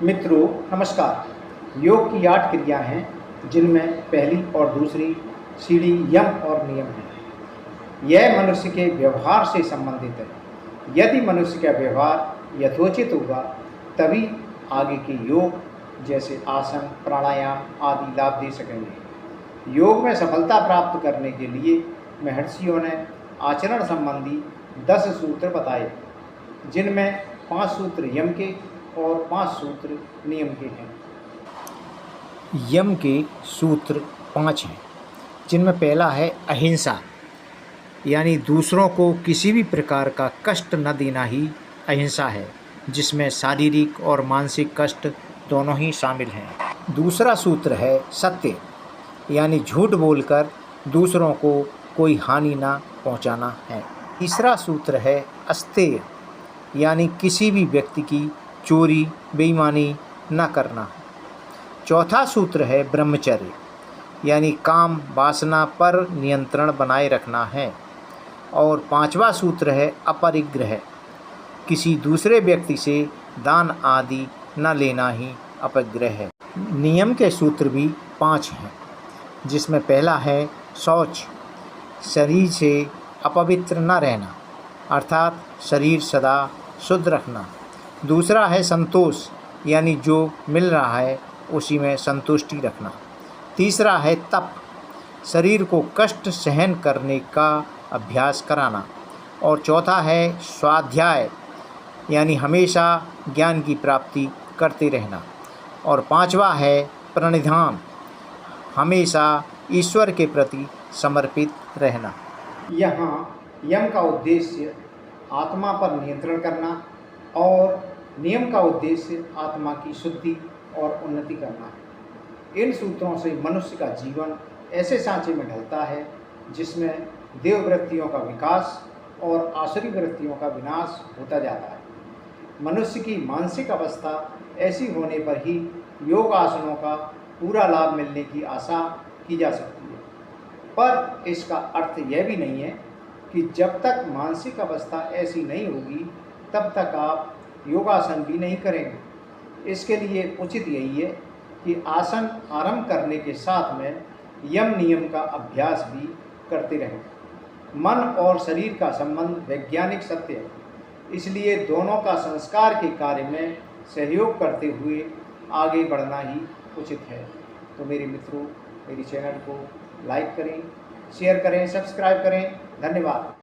मित्रों नमस्कार। योग की 8 क्रिया हैं जिनमें पहली और दूसरी सीढ़ी यम और नियम है। यह मनुष्य के व्यवहार से संबंधित है। यदि मनुष्य का व्यवहार यथोचित होगा तभी आगे के योग जैसे आसन प्राणायाम आदि लाभ दे सकेंगे। योग में सफलता प्राप्त करने के लिए महर्षियों ने आचरण संबंधी 10 सूत्र बताए, जिनमें 5 सूत्र यम के और 5 सूत्र नियम के हैं। यम के सूत्र 5 हैं, जिनमें पहला है अहिंसा, यानी दूसरों को किसी भी प्रकार का कष्ट न देना ही अहिंसा है, जिसमें शारीरिक और मानसिक कष्ट दोनों ही शामिल हैं। दूसरा सूत्र है सत्य, यानी झूठ बोलकर दूसरों को कोई हानि न पहुंचाना है। तीसरा सूत्र है अस्तेय, यानी किसी भी व्यक्ति की चोरी बेईमानी न करना। चौथा सूत्र है ब्रह्मचर्य, यानी काम वासना पर नियंत्रण बनाए रखना है। और 5वां सूत्र है अपरिग्रह, किसी दूसरे व्यक्ति से दान आदि न लेना ही अपरिग्रह है। नियम के सूत्र भी 5 हैं, जिसमें पहला है शौच, शरीर से अपवित्र न रहना, अर्थात शरीर सदा शुद्ध रखना। दूसरा है संतोष, यानी जो मिल रहा है उसी में संतुष्टि रखना। तीसरा है तप, शरीर को कष्ट सहन करने का अभ्यास कराना। और चौथा है स्वाध्याय, यानी हमेशा ज्ञान की प्राप्ति करते रहना। और 5वां है प्रणिधान, हमेशा ईश्वर के प्रति समर्पित रहना। यहाँ यम का उद्देश्य आत्मा पर नियंत्रण करना और नियम का उद्देश्य आत्मा की शुद्धि और उन्नति करना है। इन सूत्रों से मनुष्य का जीवन ऐसे सांचे में ढलता है जिसमें देववृत्तियों का विकास और आसुरी वृत्तियों का विनाश होता जाता है। मनुष्य की मानसिक अवस्था ऐसी होने पर ही योग आसनों का पूरा लाभ मिलने की आशा की जा सकती है। पर इसका अर्थ यह भी नहीं है कि जब तक मानसिक अवस्था ऐसी नहीं होगी तब तक आप योगासन भी नहीं करेंगे। इसके लिए उचित यही है कि आसन आरंभ करने के साथ में यम नियम का अभ्यास भी करते रहें। मन और शरीर का संबंध वैज्ञानिक सत्य है, इसलिए दोनों का संस्कार के कार्य में सहयोग करते हुए आगे बढ़ना ही उचित है। तो मेरे मित्रों, मेरी चैनल को लाइक करें, शेयर करें, सब्सक्राइब करें। धन्यवाद।